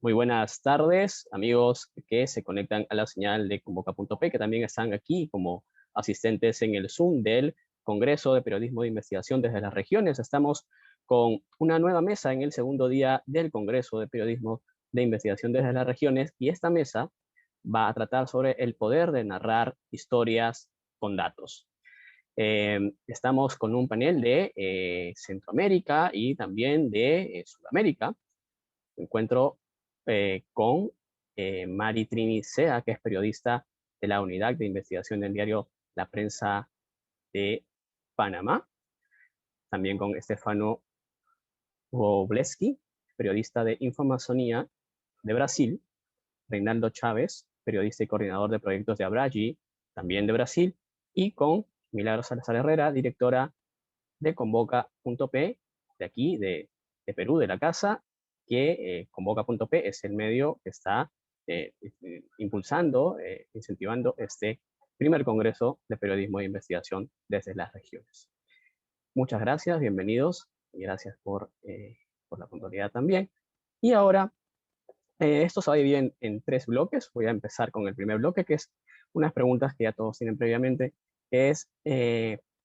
Muy buenas tardes, amigos que se conectan a la señal de Convoca.p, que también están aquí como asistentes en el Zoom del Congreso de Periodismo de Investigación desde las regiones. Estamos con una nueva mesa en el segundo día del Congreso de Periodismo de Investigación desde las regiones, y esta mesa va a tratar sobre el poder de narrar historias con datos. Estamos con un panel de Centroamérica y también de Sudamérica. Me encuentro con Mari Trini Sea, que es periodista de la Unidad de Investigación del diario La Prensa de Panamá. También con Stefano Wobleski, periodista de Informazonía de Brasil. Reinaldo Chávez, periodista y coordinador de proyectos de Abragi, también de Brasil. Y con Milagros Salazar Herrera, directora de Convoca.p, de aquí, de Perú, de la casa, que Convoca.p es el medio que está impulsando, incentivando este primer Congreso de Periodismo de Investigación desde las regiones. Muchas gracias, bienvenidos, y gracias por la puntualidad también. Y ahora, esto se va a dividir en tres bloques. Voy a empezar con el primer bloque, que es unas preguntas que ya todos tienen previamente, que es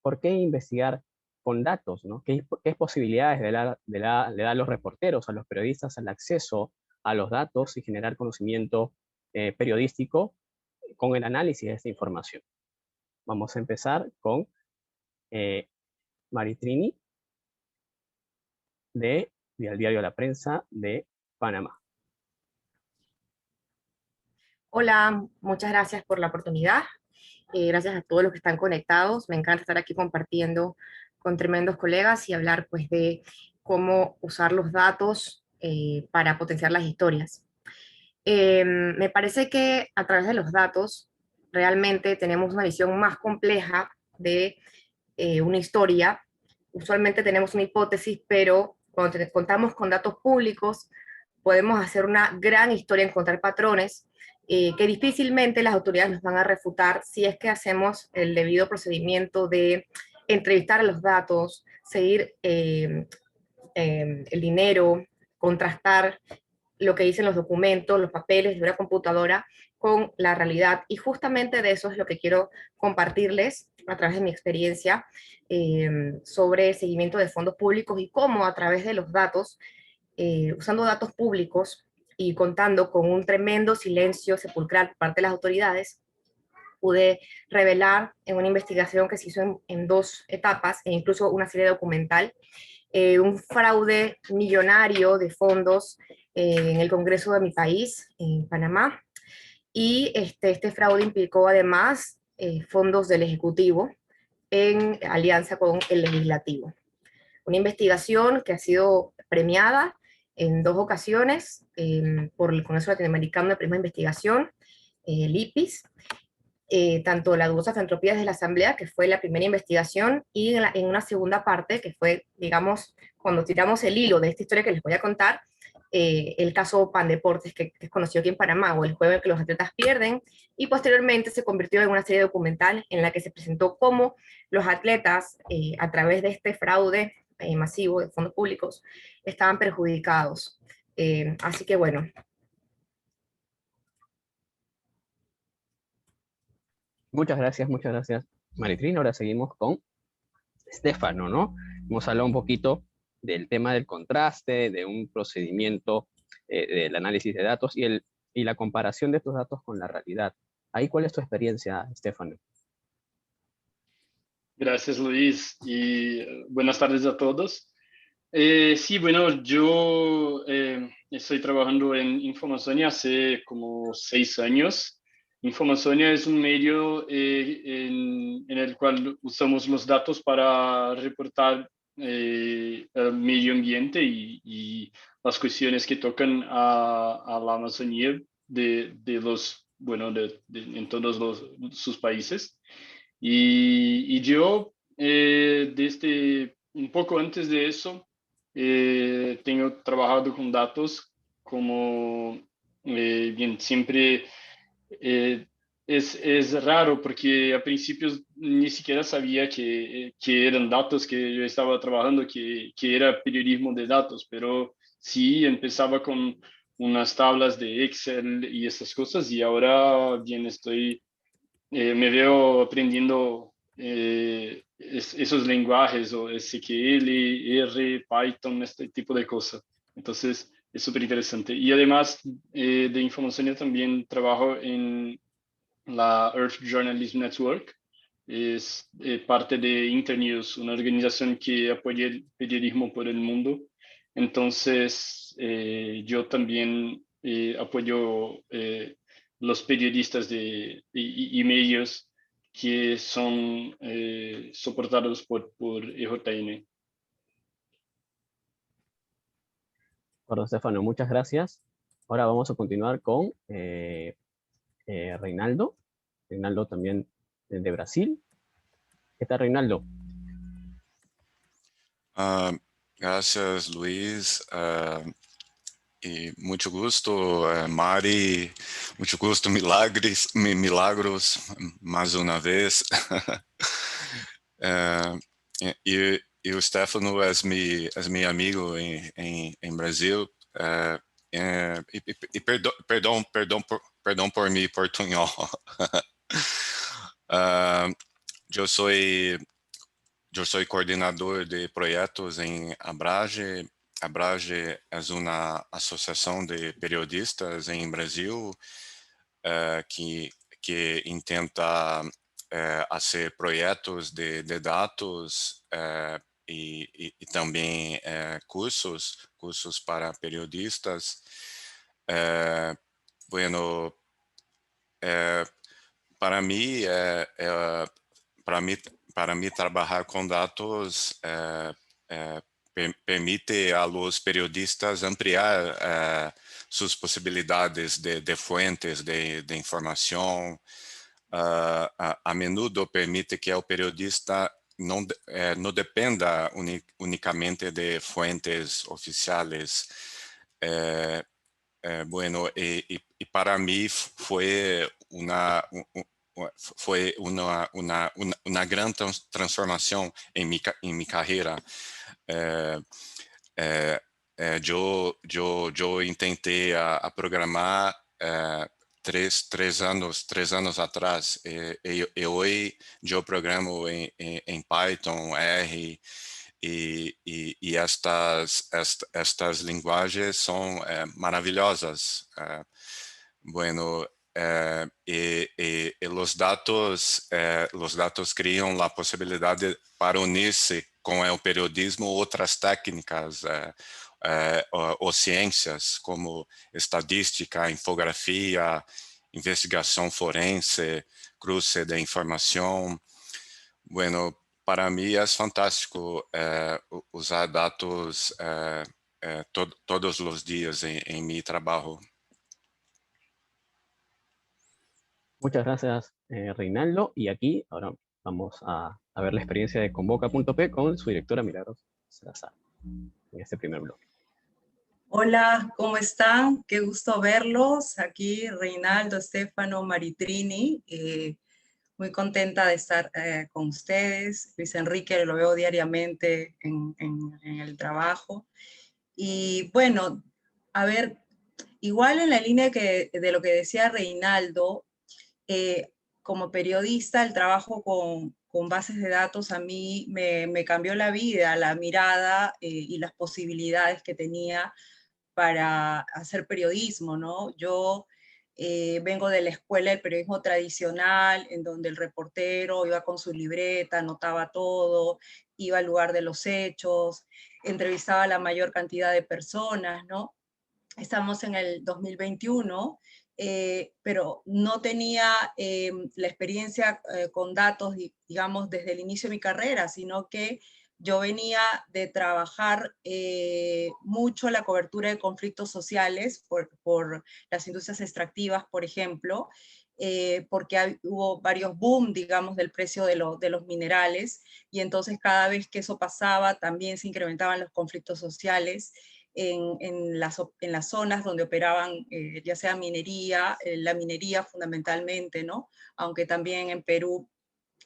¿por qué investigar con datos, ¿no? ¿Qué posibilidades le da a los reporteros, a los periodistas, el acceso a los datos y generar conocimiento periodístico con el análisis de esta información? Vamos a empezar con Maritrini, del diario La Prensa de Panamá. Hola, muchas gracias por la oportunidad. Gracias a todos los que están conectados. Me encanta estar aquí compartiendo con tremendos colegas y hablar pues de cómo usar los datos para potenciar las historias. Me parece que a través de los datos realmente tenemos una visión más compleja de una historia. Usualmente tenemos una hipótesis, pero cuando contamos con datos públicos podemos hacer una gran historia, encontrar patrones que difícilmente las autoridades nos van a refutar si es que hacemos el debido procedimiento de entrevistar a los datos, seguir el dinero, contrastar lo que dicen los documentos, los papeles de una computadora con la realidad. Y justamente de eso es lo que quiero compartirles a través de mi experiencia sobre el seguimiento de fondos públicos y cómo a través de los datos, usando datos públicos y contando con un tremendo silencio sepulcral por parte de las autoridades, pude revelar en una investigación que se hizo en dos etapas e incluso una serie documental, un fraude millonario de fondos en el Congreso de mi país, en Panamá, y este fraude implicó además fondos del Ejecutivo en alianza con el Legislativo. Una investigación que ha sido premiada en dos ocasiones por el Congreso Latinoamericano de Periodismo de Investigación, el IPIS, tanto la dudosa filantropía desde la Asamblea, que fue la primera investigación, y en una segunda parte, que fue, digamos, cuando tiramos el hilo de esta historia que les voy a contar, el caso Pandeportes, que es conocido aquí en Panamá, o el juego en que los atletas pierden, y posteriormente se convirtió en una serie documental en la que se presentó cómo los atletas, a través de este fraude masivo de fondos públicos, estaban perjudicados. Así que bueno. Muchas gracias, Maritrini. Ahora seguimos con Stefano, ¿no? Hemos hablado un poquito del tema del contraste, de un procedimiento del análisis de datos y la comparación de estos datos con la realidad. Ahí, ¿cuál es tu experiencia, Stefano? Gracias, Luis, y buenas tardes a todos. Sí, bueno, yo estoy trabajando en Informazonia hace como 6 años. Informazonia es un medio en el cual usamos los datos para reportar el medio ambiente y las cuestiones que tocan a la Amazonía en todos sus países. Y yo, desde un poco antes de eso, tengo trabajado con datos como, bien, siempre es raro porque a principios ni siquiera sabía que eran datos que yo estaba trabajando, que era periodismo de datos, pero sí empezaba unas tablas de Excel y esas cosas, y ahora bien me veo aprendiendo esos lenguajes, o SQL, R, Python, este tipo de cosas. Entonces, es súper interesante. Y además de Infomonsonia, también trabajo en la Earth Journalism Network. Es parte de Internews, una organización que apoya el periodismo por el mundo. Entonces, yo también apoyo los periodistas y medios que son soportados por EJN. Bueno, Estefano, muchas gracias. Ahora vamos a continuar con Reinaldo. Reinaldo también de Brasil. ¿Qué tal, Reinaldo? Gracias, Luis. E muito gusto, Mari. Muito gusto, Milagros, mais uma vez. E o Stefano é meu amigo em Brasil. E perdão por mim portunhol. Eu sou coordenador de projetos em Abrage. Abrage é uma associação de periodistas em Brasil que intenta fazer projetos de dados e também cursos para periodistas. Bueno, para mim trabalhar com dados permite a los periodistas ampliar suas possibilidades de fuentes de informação. A menudo permite que o periodista não dependa unicamente de fuentes oficiais. Bueno, e para mim foi uma grande transformação em minha carreira. Eu tentei a programar 3 anos atrás, e hoje eu programo em Python, R, e estas linguagens são maravilhosas. Bueno, e os dados criam a possibilidade para unir-se com o periodismo outras técnicas ou ciências, como estatística, infografia, investigação forense, cruce de informação. Bueno, para mim é fantástico usar dados todos os dias em meu trabalho. Muchas gracias, Reinaldo. Y aquí ahora vamos a ver la experiencia de Convoca.p con su directora Milagros Salazar en este primer bloque. Hola, ¿cómo están? Qué gusto verlos. Aquí Reinaldo, Stefano, Maritrini. Muy contenta de estar con ustedes. Luis Enrique lo veo diariamente en el trabajo. Y bueno, a ver, igual en la línea de lo que decía Reinaldo, como periodista, el trabajo con bases de datos a mí me cambió la vida, la mirada y las posibilidades que tenía para hacer periodismo, ¿no? Yo vengo de la escuela del periodismo tradicional, en donde el reportero iba con su libreta, anotaba todo, iba al lugar de los hechos, entrevistaba a la mayor cantidad de personas, ¿no? Estamos en el 2021, pero no tenía la experiencia con datos, digamos, desde el inicio de mi carrera, sino que yo venía de trabajar mucho la cobertura de conflictos sociales por las industrias extractivas, por ejemplo, porque hubo varios boom, digamos, del precio de los minerales, y entonces cada vez que eso pasaba también se incrementaban los conflictos sociales en las zonas donde operaban ya sea minería, la minería fundamentalmente, ¿no? Aunque también en Perú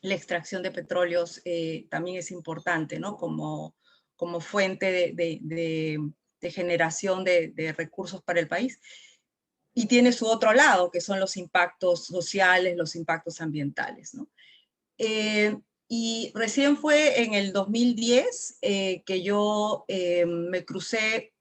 la extracción de petróleos también es importante, ¿no? Como fuente generación de recursos para el país. Y tiene su otro lado, que son los impactos sociales, los impactos ambientales, ¿no? Y recién fue en el 2010 que yo me crucé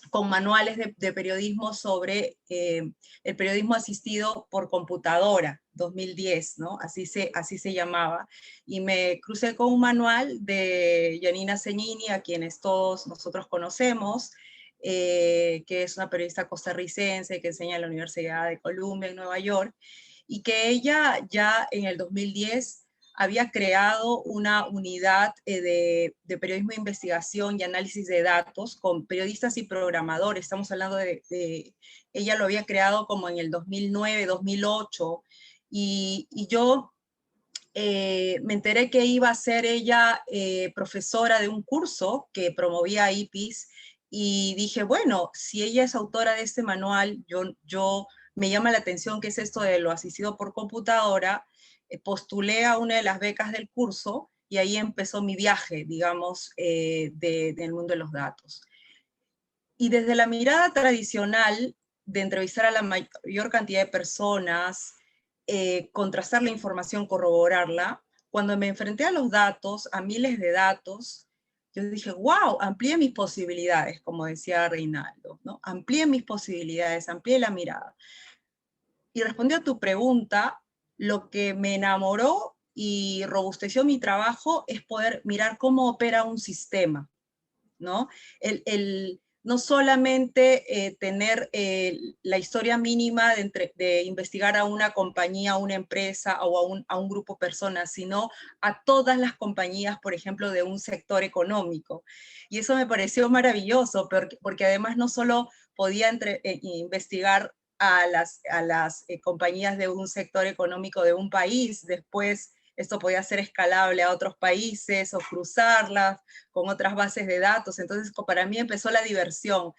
con manuales de periodismo sobre el periodismo asistido por computadora, 2010, ¿no? Así se llamaba. Y me crucé con un manual de Janina Cegnini, a quienes todos nosotros conocemos, que es una periodista costarricense que enseña en la Universidad de Columbia en Nueva York, y que ella ya en el 2010 había creado una unidad de periodismo de investigación y análisis de datos con periodistas y programadores. Estamos hablando ella lo había creado como en el 2009, 2008, y yo me enteré que iba a ser ella profesora de un curso que promovía IPIS, y dije, bueno, si ella es autora de este manual, yo me llama la atención qué es esto de lo asistido por computadora. Postulé a una de las becas del curso y ahí empezó mi viaje, digamos, del mundo de los datos. Y desde la mirada tradicional de entrevistar a la mayor cantidad de personas, contrastar la información, corroborarla, cuando me enfrenté a los datos, a miles de datos, yo dije, wow, amplié mis posibilidades, como decía Reinaldo, ¿no? Amplié mis posibilidades, amplié la mirada. Y respondiendo a tu pregunta, lo que me enamoró y robusteció mi trabajo es poder mirar cómo opera un sistema, ¿no? No solamente tener la historia mínima de investigar a una compañía, a una empresa o a un grupo de personas, sino a todas las compañías, por ejemplo, de un sector económico. Y eso me pareció maravilloso, porque además no solo podía investigar a las compañías de un sector económico de un país, después esto podía ser escalable a otros países o cruzarlas con otras bases de datos. Entonces, para mí empezó la diversión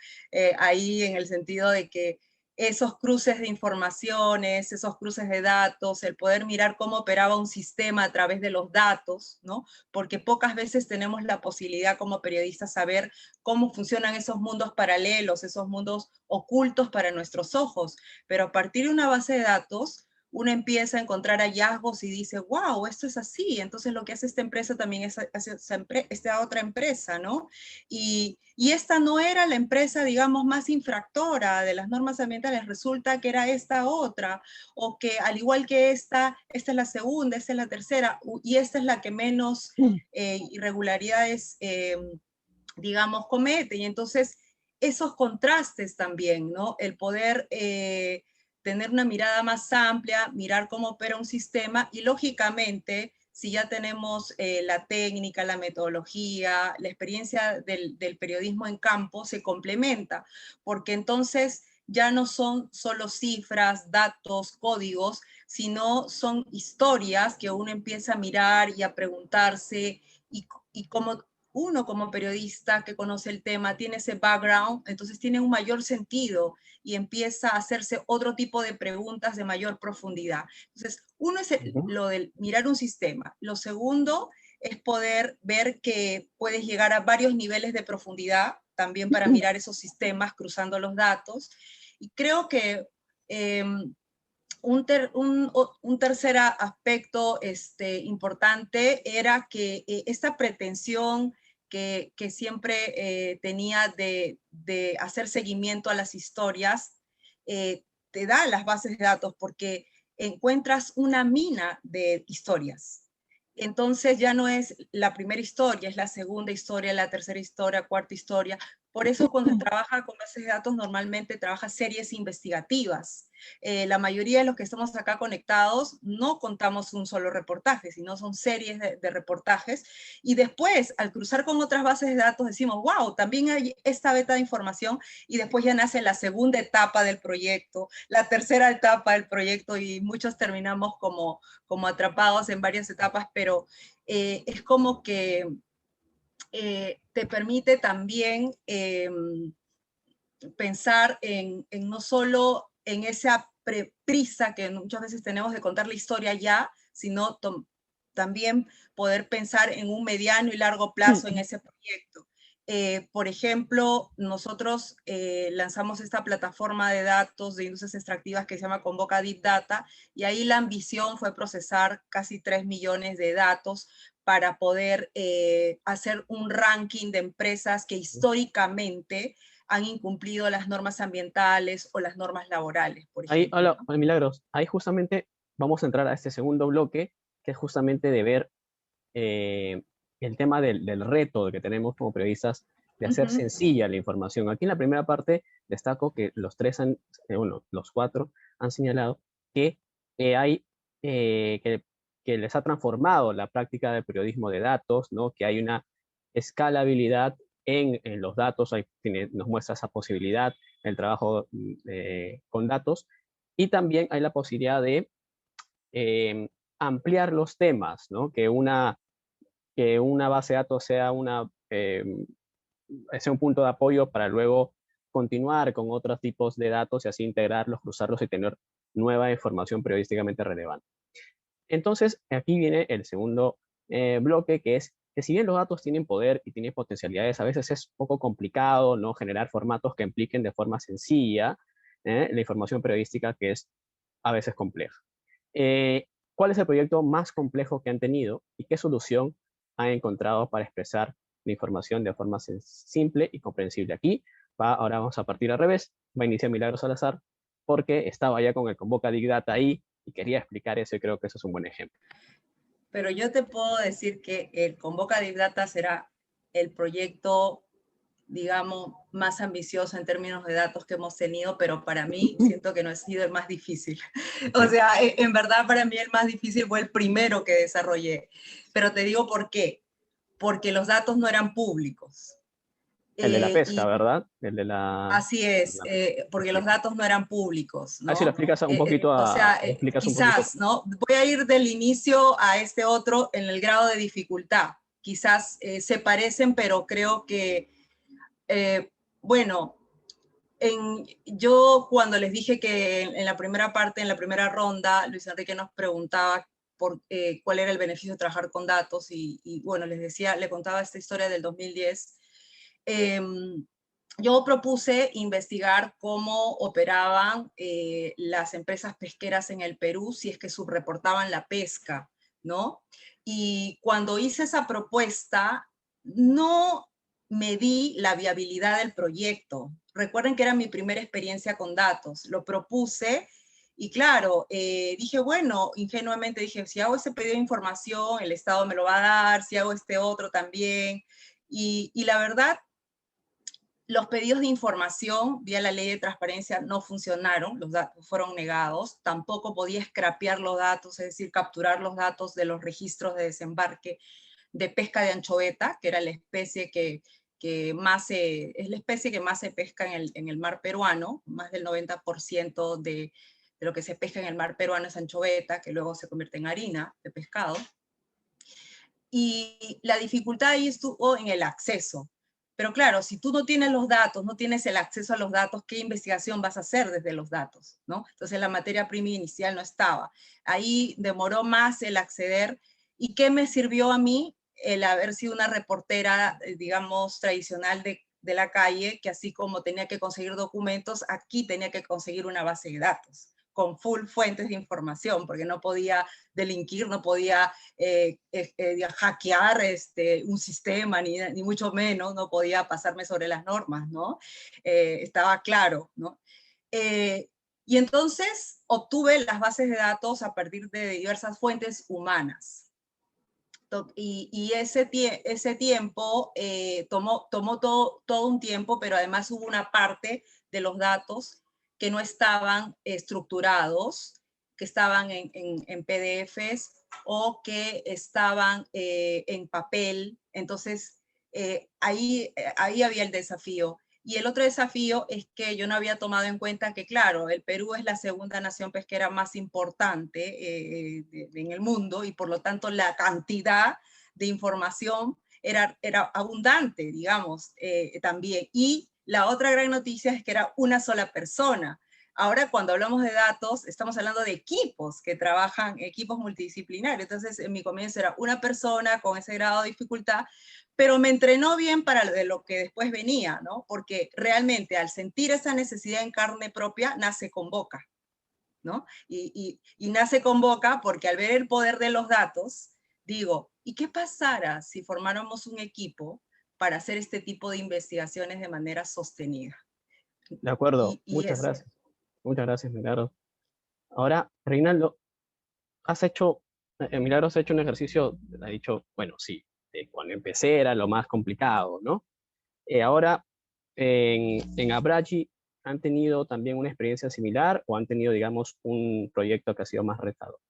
ahí, en el sentido de que esos cruces de informaciones, esos cruces de datos, el poder mirar cómo operaba un sistema a través de los datos, ¿no? Porque pocas veces tenemos la posibilidad como periodistas saber cómo funcionan esos mundos paralelos, esos mundos ocultos para nuestros ojos. Pero a partir de una base de datos, uno empieza a encontrar hallazgos y dice, wow, esto es así. Entonces lo que hace esta empresa también hace esta otra empresa, ¿no? Y esta no era la empresa, digamos, más infractora de las normas ambientales, resulta que era esta otra, o que al igual que esta es la segunda, esta es la tercera, y esta es la que menos irregularidades, digamos, comete. Y entonces esos contrastes también, ¿no? El poder tener una mirada más amplia, mirar cómo opera un sistema y lógicamente, si ya tenemos la técnica, la metodología, la experiencia del periodismo en campo, se complementa, porque entonces ya no son solo cifras, datos, códigos, sino son historias que uno empieza a mirar y a preguntarse, y como uno como periodista que conoce el tema tiene ese background, entonces tiene un mayor sentido y empieza a hacerse otro tipo de preguntas de mayor profundidad. Entonces, uno es lo de mirar un sistema. Lo segundo es poder ver que puedes llegar a varios niveles de profundidad también para mirar esos sistemas cruzando los datos. Y creo que un tercer aspecto importante era que esta pretensión que siempre tenía de hacer seguimiento a las historias, te da las bases de datos porque encuentras una mina de historias. Entonces ya no es la primera historia, es la segunda historia, la tercera historia, cuarta historia. Por eso cuando se trabaja con bases de datos normalmente trabaja series investigativas. La mayoría de los que estamos acá conectados no contamos un solo reportaje, sino son series de reportajes. Y después, al cruzar con otras bases de datos, decimos, wow, también hay esta beta de información, y después ya nace la segunda etapa del proyecto, la tercera etapa del proyecto, y muchos terminamos como atrapados en varias etapas, pero es como que te permite también pensar en no solo en esa prisa que muchas veces tenemos de contar la historia ya, sino también poder pensar en un mediano y largo plazo en ese proyecto. Por ejemplo, nosotros lanzamos esta plataforma de datos de industrias extractivas que se llama Convoca Deep Data, y ahí la ambición fue procesar casi 3 millones de datos para poder hacer un ranking de empresas que históricamente han incumplido las normas ambientales o las normas laborales, por Ahí, ejemplo. hola, hola, Milagros. Ahí justamente vamos a entrar a este segundo bloque, que es justamente de ver el tema del reto que tenemos como periodistas de hacer sencilla la información. Aquí en la primera parte destaco que los los cuatro han señalado que que les ha transformado la práctica del periodismo de datos, ¿no? Que hay una escalabilidad en los datos, nos muestra esa posibilidad, el trabajo con datos, y también hay la posibilidad de ampliar los temas, ¿no? Que una base de datos sea sea un punto de apoyo para luego continuar con otros tipos de datos y así integrarlos, cruzarlos y tener nueva información periodísticamente relevante. Entonces, aquí viene el segundo bloque, que es que si bien los datos tienen poder y tienen potencialidades, a veces es un poco complicado, ¿no? Generar formatos que impliquen de forma sencilla la información periodística, que es a veces compleja. ¿Cuál es el proyecto más complejo que han tenido y qué solución han encontrado para expresar la información de forma simple y comprensible? Aquí ahora vamos a partir al revés, va a iniciar Milagros Salazar, porque estaba ya con el Convoca Big Data ahí y quería explicar eso, y creo que eso es un buen ejemplo. Pero yo te puedo decir que el Convoca Deep Data será el proyecto, digamos, más ambicioso en términos de datos que hemos tenido, pero para mí siento que no ha sido el más difícil. O sea, en verdad para mí el más difícil fue el primero que desarrollé. Pero te digo por qué. Porque los datos no eran públicos. El de la pesca, ¿verdad? El de Así es, porque los datos no eran públicos, ¿no? A ver si lo explicas un poquito. O sea, Un poquito. quizás, ¿no? Voy a ir del inicio a este otro en el grado de dificultad. Quizás se parecen, pero creo que, bueno, yo cuando les dije que en la primera parte, en la primera ronda, Luis Enrique nos preguntaba cuál era el beneficio de trabajar con datos y bueno, le contaba esta historia del 2010. Yo propuse investigar cómo operaban las empresas pesqueras en el Perú si es que subreportaban la pesca, ¿no? Y cuando hice esa propuesta, no medí la viabilidad del proyecto. Recuerden que era mi primera experiencia con datos. Lo propuse y claro, dije, bueno, ingenuamente dije, si hago ese pedido de información, el Estado me lo va a dar, si hago este otro también. Y la verdad, los pedidos de información vía la ley de transparencia no funcionaron, los datos fueron negados, tampoco podía scrapear los datos, es decir, capturar los datos de los registros de desembarque de pesca de anchoveta, que era la especie es la especie que más se pesca en el mar peruano, más del 90% de lo que se pesca en el mar peruano es anchoveta, que luego se convierte en harina de pescado. Y la dificultad ahí estuvo en el acceso. Pero claro, si tú no tienes los datos, no tienes el acceso a los datos, ¿qué investigación vas a hacer desde los datos? ¿No? Entonces la materia prima inicial no estaba. Ahí demoró más el acceder. ¿Y qué me sirvió a mí? El haber sido una reportera, digamos, tradicional de la calle, que así como tenía que conseguir documentos, aquí tenía que conseguir una base de datos con full fuentes de información, porque no podía delinquir, no podía hackear un sistema, ni mucho menos, no podía pasarme sobre las normas, ¿no? Estaba claro, ¿no? Y entonces obtuve las bases de datos a partir de diversas fuentes humanas. Y ese tiempo tomó todo un tiempo, pero además hubo una parte de los datos que no estaban estructurados, que estaban en PDFs o que estaban en papel. Entonces, ahí había el desafío. Y el otro desafío es que yo no había tomado en cuenta que, claro, el Perú es la segunda nación pesquera más importante en el mundo y por lo tanto la cantidad de información era abundante, digamos, también. Y la otra gran noticia es que era una sola persona. Ahora, cuando hablamos de datos, estamos hablando de equipos que trabajan, equipos multidisciplinarios. Entonces, en mi comienzo era una persona con ese grado de dificultad, pero me entrenó bien para de lo que después venía, ¿no? Porque realmente al sentir esa necesidad en carne propia, nace Convoca, ¿no? Y nace Convoca porque al ver el poder de los datos, digo, ¿y qué pasara si formáramos un equipo para hacer este tipo de investigaciones de manera sostenida? De acuerdo, Y muchas eso. gracias. Muchas gracias, Milagros. Ahora, Reinaldo, Milagros ha hecho un ejercicio, ha dicho, bueno, sí, cuando empecé era lo más complicado, ¿no? Ahora, en Abraji, ¿han tenido también una experiencia similar o han tenido, digamos, un proyecto que ha sido más retador?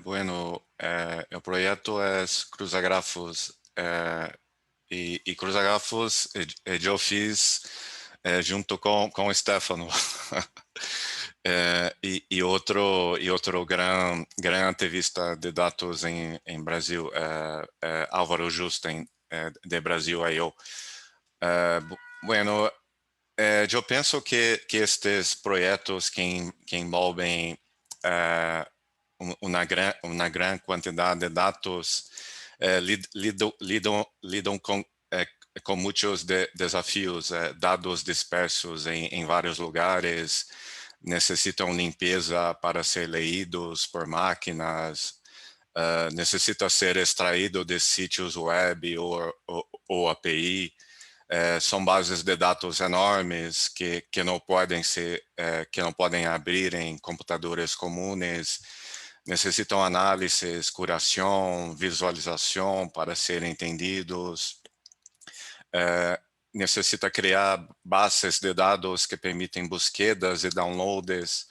Bueno, o projeto é Cruzagrafos, e Cruzagrafos eu fiz junto com o Stefano. E outro gran ativista de dados em Brasil, Álvaro Justen, de Brasil.io. Bueno, eu penso que estes projetos que envolvem uma grande quantidade de dados lidam com muitos desafios, dados dispersos em vários lugares, necessitam limpeza para ser leídos por máquinas, necessita ser extraído de sítios web ou API. São bases de dados enormes que não podem abrir em computadores comuns, necessitam análises, curação, visualização para serem entendidos, necessita criar bases de dados que permitem busquedas e downloads,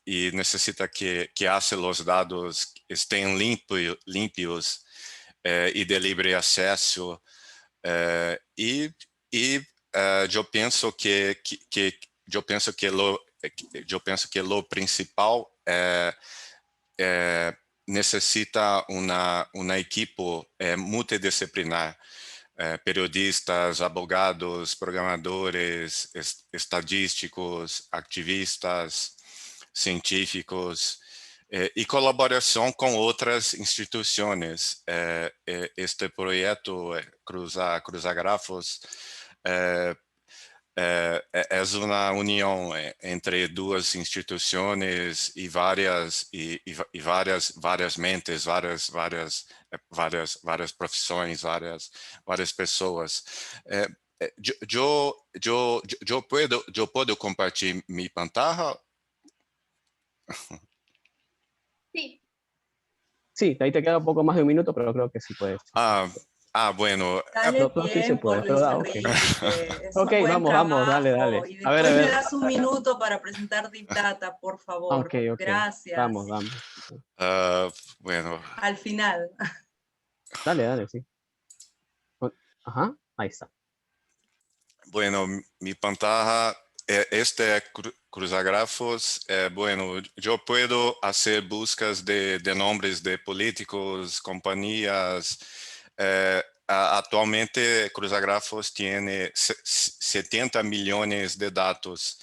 e necessita que os dados estejam limpios e de livre acesso. Eu penso que o principal necessita uma equipe multidisciplinar, periodistas, advogados, programadores, estadísticos, ativistas, científicos, e colaboração com outras instituições. Este projeto Cruzagrafos é uma união entre duas instituições e várias mentes, várias profissões, várias pessoas. Eu posso compartilhar minha pantalla? Sí. Sí, ahí te queda un poco más de un minuto, pero creo que sí puedes. Bueno. Dale sí se tiempo, puede, Luis pero da, Enrique. Es Ok, un buen vamos, trabajo. dale. Y A ver, después me das un minuto para presentar Deep Data, por favor. Ok. Gracias. Vamos. Bueno. Al final. Dale, sí. Ajá, ahí está. Bueno, mi pantalla, este es Cruzagrafos. Bueno, yo puedo hacer búsquedas de nombres de políticos, compañías. Actualmente, Cruzagrafos tiene 70 millones de datos.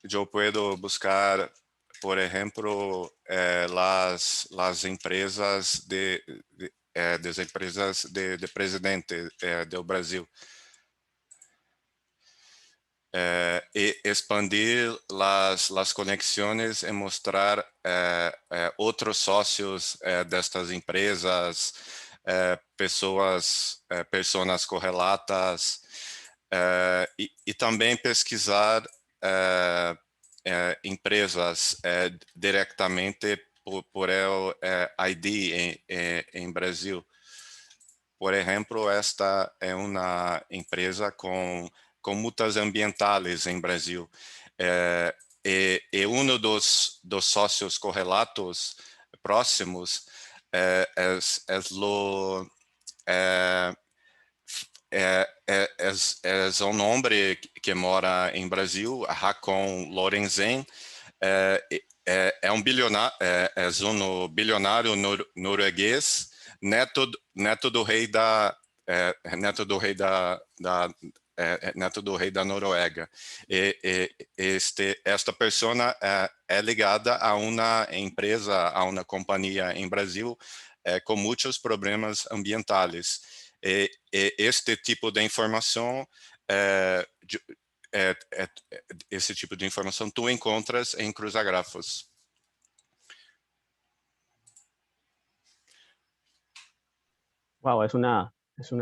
Yo puedo buscar, por ejemplo, las empresas das empresas de presidente do Brasil. E expandir as conexões e mostrar outros sócios destas empresas, pessoas correlatas, e também pesquisar empresas diretamente por el ID em Brasil. Por exemplo, esta é uma empresa com multas ambientais em Brasil. E um dos sócios correlatos próximos é um homem que mora em Brasil, Hakon Lorenzen. É um bilionário norueguês, neto do rei da neto do rei da Noruega. Esta persona é ligada a uma empresa, a uma companhia em Brasil com muitos problemas ambientais. Este tipo de informação, esse tipo de informação tu encontras em Cruzagrafos. Wow, es una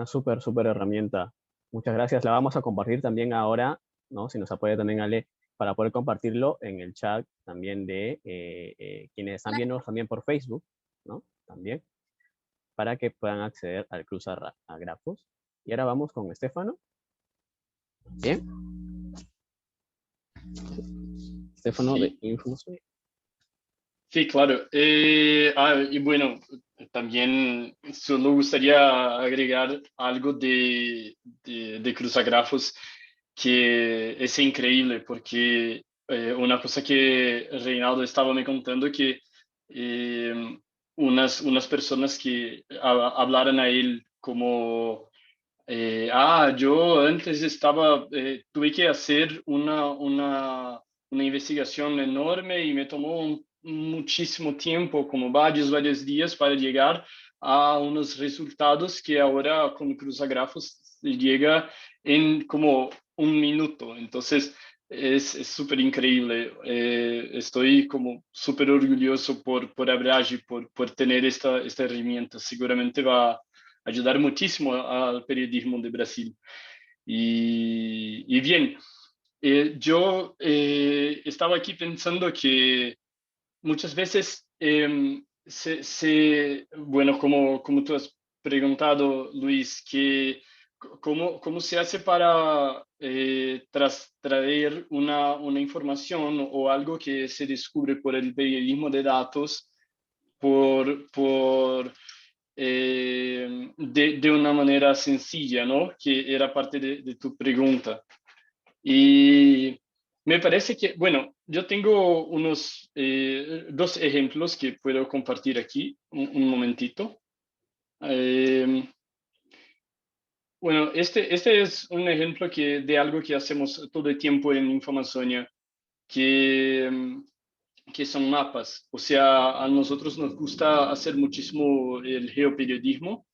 súper herramienta. Muchas gracias. La vamos a compartir también ahora, ¿no? Si nos apoya también Ale, para poder compartirlo en el chat también de quienes están viendo también por Facebook, ¿no? También, para que puedan acceder al Cruzagrafos. Y ahora vamos con Estefano. Bien. Estefano, sí, de Infomosuya. Sí, claro. Y bueno, también solo gustaría agregar algo de Cruzagrafos que es increíble, porque una cosa que Reinaldo estaba me contando que unas personas que hablaron a él como, yo antes tuve que hacer una investigación enorme y me tomó muchísimo tiempo, como varios días para llegar a unos resultados que ahora con Cruzagrafos llega en como un minuto. Entonces es súper increíble. Estoy como súper orgulloso por Abrage, por tener esta herramienta. Seguramente va a ayudar muchísimo al periodismo de Brasil. Y bien, yo estaba aquí pensando que muchas veces, bueno, como tú has preguntado, Luis, que cómo se hace para traer una información o algo que se descubre por el periodismo de datos de una manera sencilla, ¿no? Que era parte de tu pregunta. Y me parece que, bueno, yo tengo dos ejemplos que puedo compartir aquí, un momentito. Bueno, este es un ejemplo de algo que hacemos todo el tiempo en Infoamazonia, que son mapas. O sea, a nosotros nos gusta hacer muchísimo el geoperiodismo.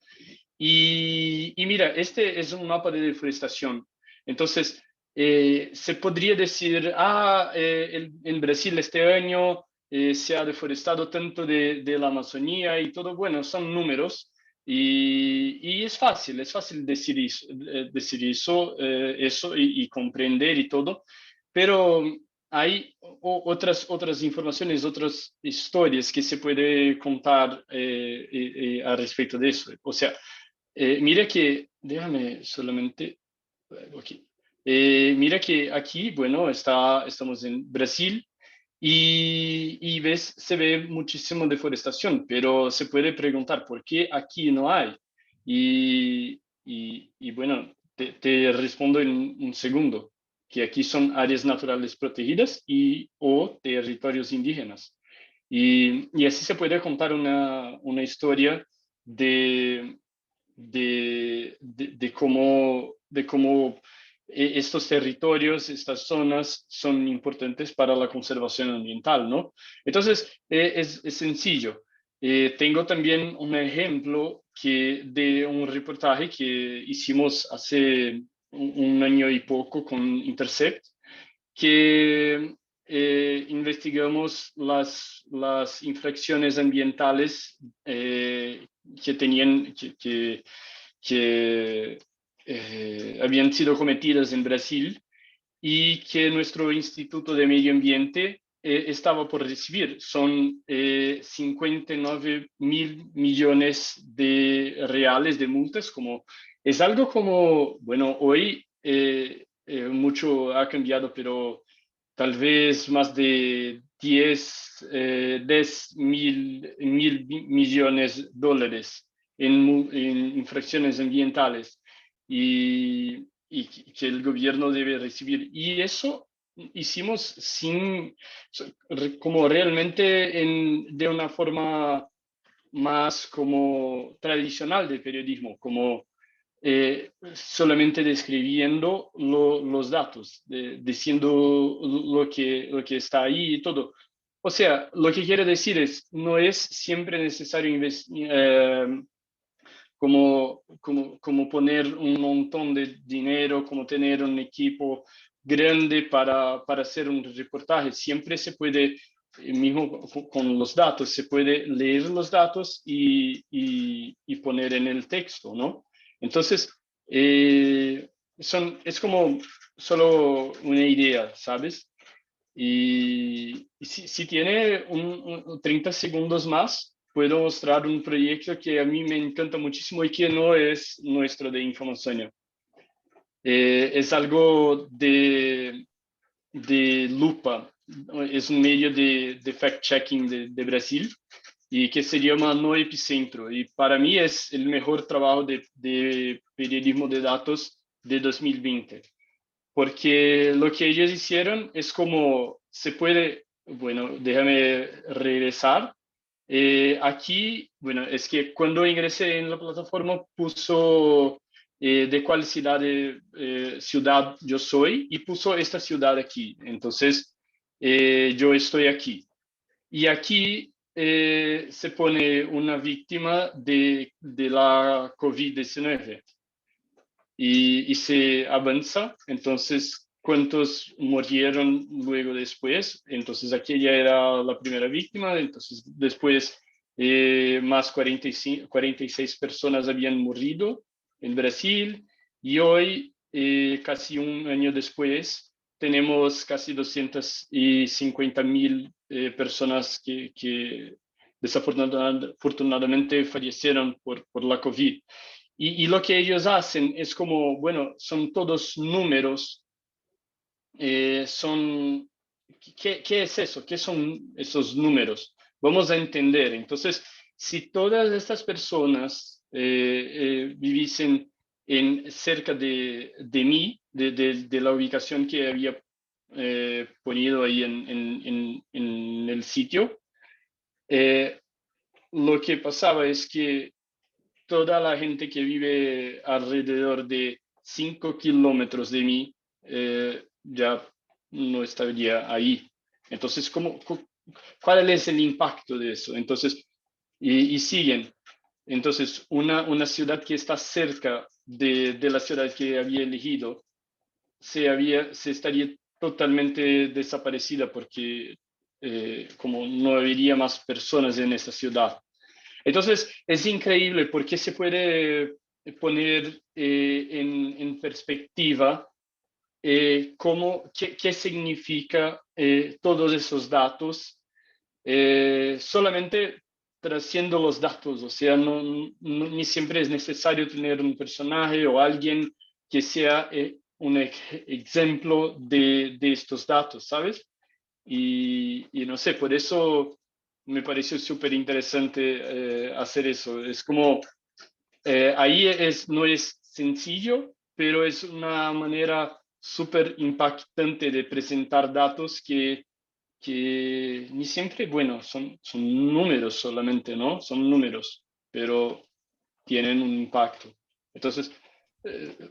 Y mira, este es un mapa de deforestación. Entonces, se podría decir, en Brasil este año se ha deforestado tanto de la Amazonía y todo. Bueno, son números y es fácil decir eso y comprender y todo, pero hay otras informaciones, otras historias que se puede contar a respecto de eso. O sea, mira que, déjame solamente, aquí. Mira que aquí, bueno, estamos en Brasil y se ve muchísimo deforestación, pero se puede preguntar por qué aquí no hay. Y bueno, te respondo en un segundo, que aquí son áreas naturales protegidas o territorios indígenas. Y así se puede contar una historia de cómo estos territorios, estas zonas son importantes para la conservación ambiental, ¿no? Entonces, es sencillo. Tengo también un ejemplo de un reportaje que hicimos hace un año y poco con Intercept, que investigamos las infracciones ambientales que tenían, que habían sido cometidas en Brasil y que nuestro Instituto de Medio Ambiente estaba por recibir. Son 59 mil millones de reales de multas. Es algo como, bueno, hoy mucho ha cambiado, pero tal vez más de 10 mil millones de dólares en infracciones ambientales y que el gobierno debe recibir. Y eso hicimos como realmente de una forma más como tradicional del periodismo, como solamente describiendo los datos, diciendo lo que está ahí y todo. O sea, lo que quiero decir es, no es siempre necesario como poner un montón de dinero, como tener un equipo grande para hacer un reportaje. Siempre se puede, mismo con los datos, se puede leer los datos y poner en el texto, ¿no? Entonces, es como solo una idea, ¿sabes? Y si tiene 30 segundos más, puedo mostrar un proyecto que a mí me encanta muchísimo y que no es nuestro de Infoamazonia. Es algo de Lupa, es un medio de fact-checking de Brasil y que se llama No Epicentro. Y para mí es el mejor trabajo de periodismo de datos de 2020. Porque lo que ellos hicieron es como se puede, bueno, déjame regresar. Aquí, bueno, es que cuando ingresé en la plataforma puso de cuál ciudad yo soy y puso esta ciudad aquí. Entonces, yo estoy aquí. Y aquí se pone una víctima de la COVID-19 y se avanza. Entonces, ¿cuántos murieron luego después? Entonces, aquella era la primera víctima. Entonces, después, más 46 personas habían muerto en Brasil. Y hoy, casi un año después, tenemos casi 250.000 personas que desafortunadamente fallecieron por la COVID. Y lo que ellos hacen es como, bueno, son todos números, ¿qué es eso? ¿Qué son esos números? Vamos a entender. Entonces, si todas estas personas viviesen cerca de mí, de la ubicación que había ponido ahí en el sitio, lo que pasaba es que toda la gente que vive alrededor de 5 kilómetros de mí ya no estaría ahí. Entonces, ¿cuál es el impacto de eso? Entonces, y siguen. Entonces, una ciudad que está cerca de la ciudad que había elegido se estaría totalmente desaparecida porque como no habría más personas en esa ciudad. Entonces, es increíble porque se puede poner en perspectiva qué significa todos esos datos solamente trayendo los datos. O sea, ni siempre es necesario tener un personaje o alguien que sea un ejemplo de estos datos, ¿sabes? Y no sé, por eso me pareció súper interesante hacer eso. Es como, ahí no es sencillo, pero es una manera súper impactante de presentar datos que ni siempre, bueno, son números solamente, ¿no? Son números, pero tienen un impacto. Entonces,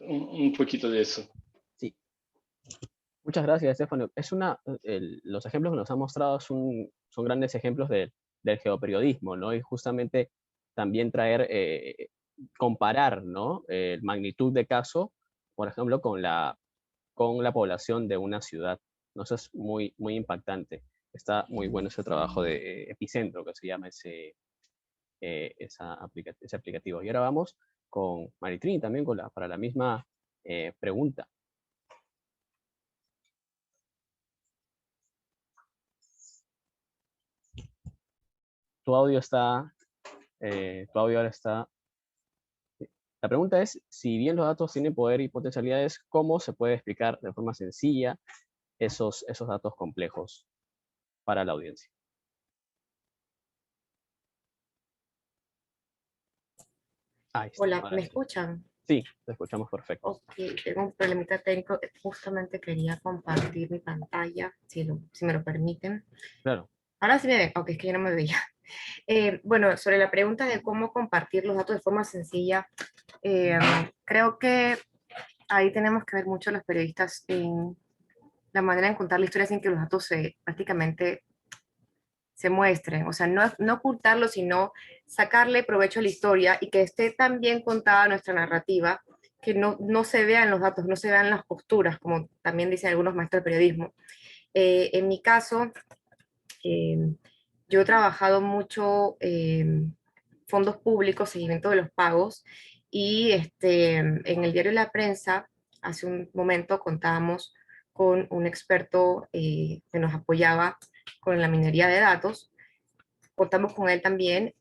un poquito de eso. Sí. Muchas gracias, Estefano. Los ejemplos que nos han mostrado son grandes ejemplos del geoperiodismo, ¿no? Y justamente también comparar, ¿no? Magnitud de caso, por ejemplo, con la población de una ciudad. ¿No? Eso es muy, muy impactante. Está muy bueno ese trabajo de Epicentro, que se llama ese aplicativo. Y ahora vamos con Maritrini también para la misma pregunta. Tu audio ahora está. La pregunta es, si bien los datos tienen poder y potencialidades, ¿cómo se puede explicar de forma sencilla esos datos complejos para la audiencia? Hola, ¿me escuchan? Sí, te escuchamos perfecto. Ok, tengo un problemita técnico. Justamente quería compartir mi pantalla, si me lo permiten. Claro. Ahora sí me ven. Ok, es que yo no me veía. Bueno, sobre la pregunta de cómo compartir los datos de forma sencilla, creo que ahí tenemos que ver mucho los periodistas en la manera de contar la historia sin que los datos prácticamente se muestren. O sea, no ocultarlo, sino sacarle provecho a la historia y que esté tan bien contada nuestra narrativa que no se vean los datos, no se vean las posturas, como también dicen algunos maestros de periodismo. En mi caso, yo he trabajado mucho fondos públicos, seguimiento de los pagos, y en el diario La Prensa, hace un momento contábamos con un experto que nos apoyaba con la minería de datos, contamos con él también,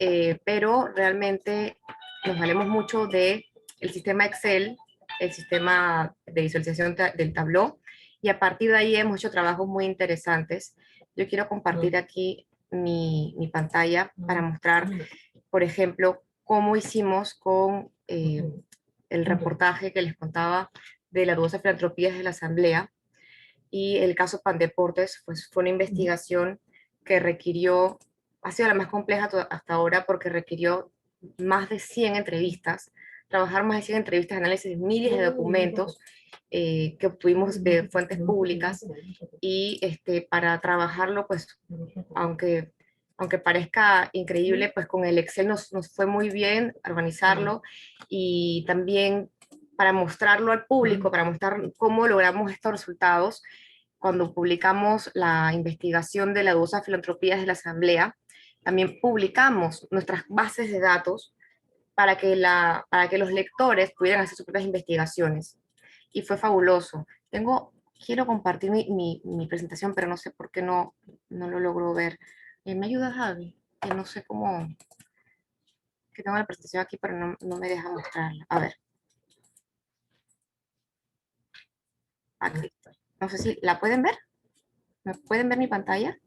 pero realmente nos valemos mucho del sistema Excel, el sistema de visualización del Tableau, y a partir de ahí hemos hecho trabajos muy interesantes. Yo quiero compartir aquí mi pantalla para mostrar, por ejemplo, cómo hicimos con el reportaje que les contaba de las 12 filantropías de la Asamblea, y el caso Pandeportes, pues fue una investigación que requirió, ha sido la más compleja hasta ahora porque requirió más de 100 entrevistas, trabajar más de 100 entrevistas, análisis de miles de documentos que obtuvimos de fuentes públicas, y para trabajarlo, pues aunque parezca increíble, pues con el Excel nos fue muy bien organizarlo, y también para mostrarlo al público, para mostrar cómo logramos estos resultados. Cuando publicamos la investigación de las 12 filantropías de la Asamblea, también publicamos nuestras bases de datos para que los lectores pudieran hacer sus propias investigaciones. Y fue fabuloso. Quiero compartir mi presentación, pero no sé por qué no lo logro ver. ¿Me ayuda, Javi? Que no sé cómo... Que tengo la presentación aquí, pero no me deja mostrarla. A ver. Aquí estoy. No sé si la pueden ver. ¿Me pueden ver mi pantalla?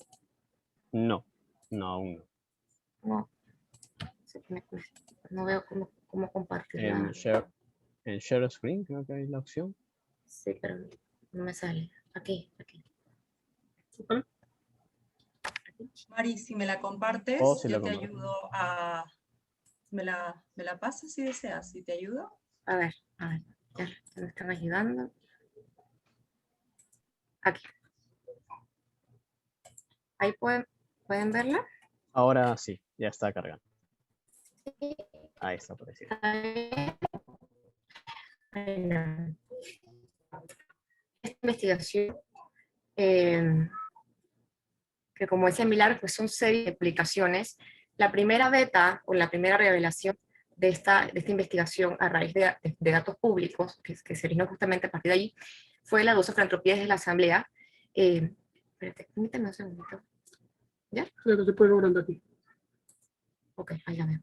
No, aún no. No veo cómo compartirla. En share screen creo que hay la opción. Sí, pero no me sale. Aquí. Mari, si me la compartes, Si yo te ayudo a... ¿Me la pasas si deseas? ¿Si te ayudo? A ver, ya me están ayudando. Aquí. Ahí pueden verla. Ahora sí, ya está cargando. Ahí está apareciendo. Esta investigación, que como decía Milar, pues son series de publicaciones. La primera beta o la primera revelación de esta investigación a raíz de datos públicos, que se originó justamente a partir de allí, fue las 12 filantropías de la Asamblea. Espérate, permíteme un segundito. ¿Ya? Claro, se puede lograr aquí. Ok, ahí la veo.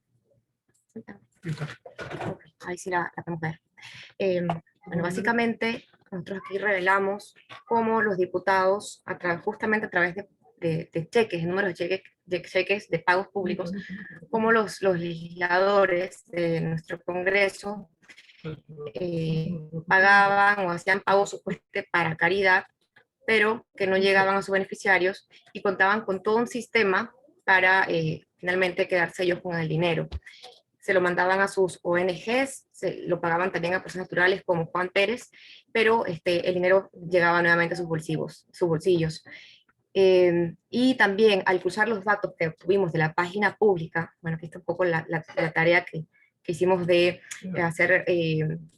Okay, ahí sí la podemos ver. Bueno, básicamente nosotros aquí revelamos cómo los diputados, justamente a través de cheques, de números de cheques de pagos públicos, cómo los legisladores de nuestro Congreso pagaban o hacían pagos supuestamente para caridad, pero que no llegaban a sus beneficiarios, y contaban con todo un sistema para finalmente quedarse ellos con el dinero. Se lo mandaban a sus ONGs, lo pagaban también a personas naturales como Juan Pérez, pero el dinero llegaba nuevamente a sus bolsillos. Y también al cruzar los datos que obtuvimos de la página pública, bueno, aquí está un poco la tarea que hicimos de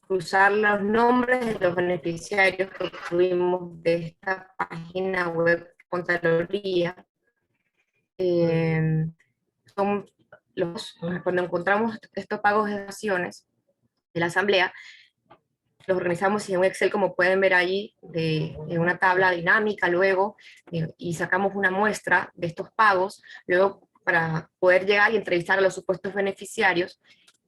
cruzar los nombres de los beneficiarios que obtuvimos de esta página web Contraloría. Cuando encontramos estos pagos de donaciones de la Asamblea, los organizamos en un Excel, como pueden ver allí, en una tabla dinámica luego, y sacamos una muestra de estos pagos. Luego, para poder llegar y entrevistar a los supuestos beneficiarios,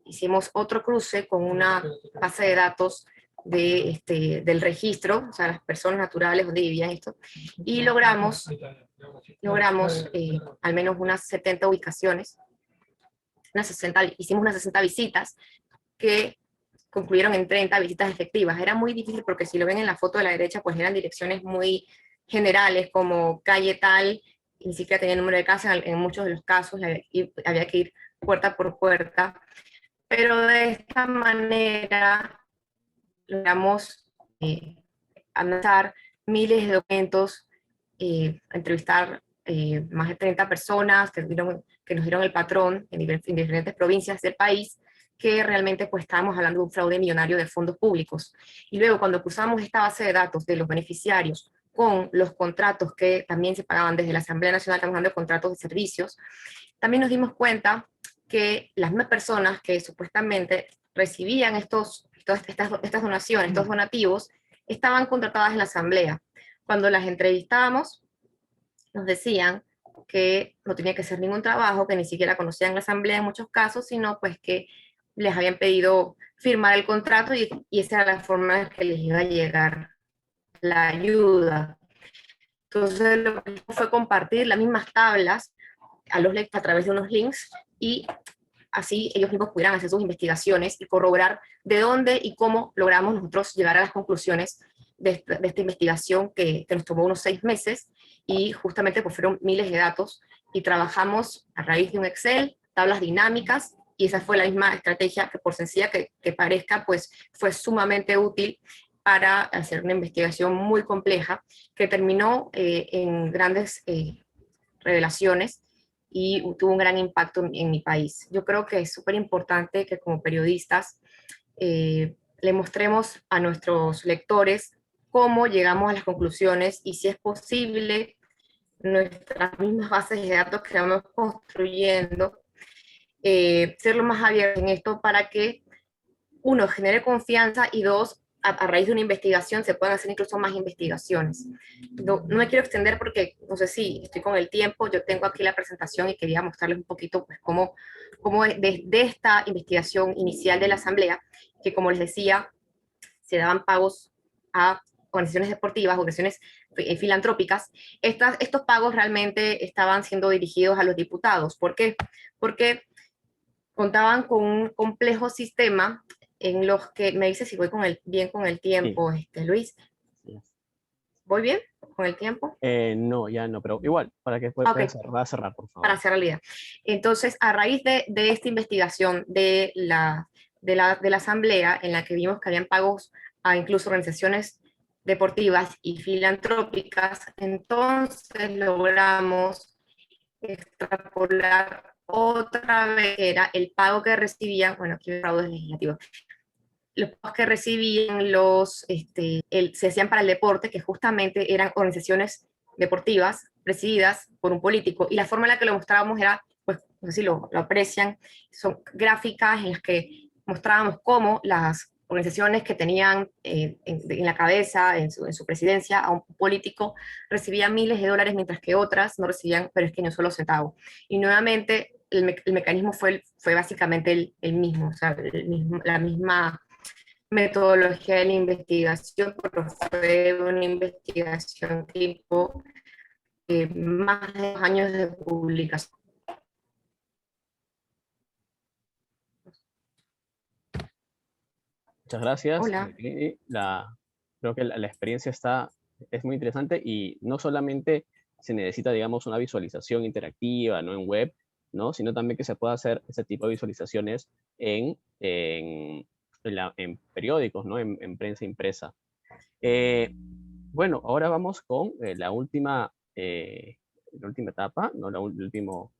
hicimos otro cruce con una base de datos del registro, o sea, las personas naturales donde vivían esto, y logramos al menos unas 70 ubicaciones, hicimos unas 60 visitas que concluyeron en 30 visitas efectivas. Era muy difícil porque si lo ven en la foto de la derecha, pues eran direcciones muy generales como calle tal, ni siquiera tenía número de casa en muchos de los casos, había que ir puerta por puerta, pero de esta manera logramos analizar miles de documentos, entrevistar más de 30 personas que nos dieron el patrón en diferentes provincias del país, que realmente pues estábamos hablando de un fraude millonario de fondos públicos. Y luego cuando cruzamos esta base de datos de los beneficiarios con los contratos que también se pagaban desde la Asamblea Nacional, estamos hablando de contratos de servicios, también nos dimos cuenta que las mismas personas que supuestamente recibían estas donaciones, estos donativos, estaban contratadas en la Asamblea. Cuando las entrevistábamos, nos decían que no tenía que hacer ningún trabajo, que ni siquiera conocían la Asamblea en muchos casos, sino pues que les habían pedido firmar el contrato y esa era la forma en que les iba a llegar la ayuda. Entonces lo que fue compartir las mismas tablas a través de unos links, y así ellos mismos pudieran hacer sus investigaciones y corroborar de dónde y cómo logramos nosotros llegar a las conclusiones de esta investigación que nos tomó unos 6 meses, y justamente pues fueron miles de datos, y trabajamos a raíz de un Excel, tablas dinámicas, y esa fue la misma estrategia que, por sencilla que parezca, pues fue sumamente útil para hacer una investigación muy compleja que terminó en grandes revelaciones y tuvo un gran impacto en mi país. Yo creo que es súper importante que como periodistas le mostremos a nuestros lectores cómo llegamos a las conclusiones, y si es posible, nuestras mismas bases de datos que vamos construyendo, ser lo más abiertos en esto para que, uno, genere confianza, y dos, a raíz de una investigación se puedan hacer incluso más investigaciones. No me quiero extender porque no sé si estoy con el tiempo. Yo tengo aquí la presentación y quería mostrarles un poquito pues, cómo de esta investigación inicial de la Asamblea, que como les decía, se daban pagos a organizaciones deportivas, organizaciones filantrópicas. Estos pagos realmente estaban siendo dirigidos a los diputados. ¿Por qué? Porque contaban con un complejo sistema en los que, me dice si voy bien con el tiempo, sí. Luis. Sí. ¿Voy bien con el tiempo? No, ya no, pero igual, para que pueda cerrar, por favor. Para cerrar la idea. Entonces, a raíz de esta investigación de la Asamblea, en la que vimos que habían pagos a incluso organizaciones deportivas y filantrópicas, entonces logramos extrapolar otra vez, era el pago que recibían, bueno, aquí hay fraudes legislativos, los pagos que recibían se hacían para el deporte, que justamente eran organizaciones deportivas presididas por un político, y la forma en la que lo mostrábamos era, pues, no sé si lo aprecian, son gráficas en las que mostrábamos cómo las organizaciones que tenían en la cabeza, en su presidencia, a un político, recibían miles de dólares, mientras que otras no recibían, pero es que ni un solo centavo. Y nuevamente, el mecanismo fue básicamente el mismo, o sea, la misma metodología de la investigación, pero fue una investigación tipo más de 2 años de publicación. Muchas gracias. Hola. Creo que la experiencia es muy interesante, y no solamente se necesita, digamos, una visualización interactiva, ¿no?, en web, ¿no?, sino también que se pueda hacer ese tipo de visualizaciones en periódicos, ¿no?, en prensa impresa. Bueno, ahora vamos con la última etapa, ¿no?, el último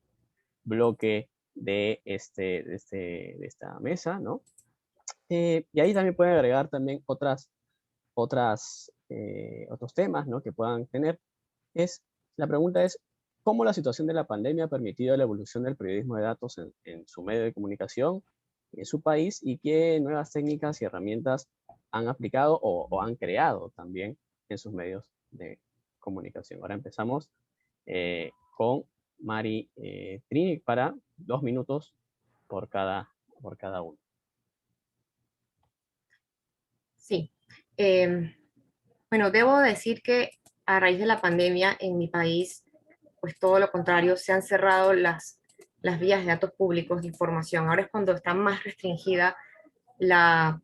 bloque de esta mesa, ¿no? Y ahí también pueden agregar también otros temas, ¿no?, que puedan tener. La pregunta es, ¿cómo la situación de la pandemia ha permitido la evolución del periodismo de datos en su medio de comunicación, en su país, y qué nuevas técnicas y herramientas han aplicado o han creado también en sus medios de comunicación? Ahora empezamos con Mari Trini para 2 minutos por cada uno. Sí. Bueno, debo decir que a raíz de la pandemia en mi país, pues todo lo contrario, se han cerrado las vías de datos públicos de información. Ahora es cuando está más restringida la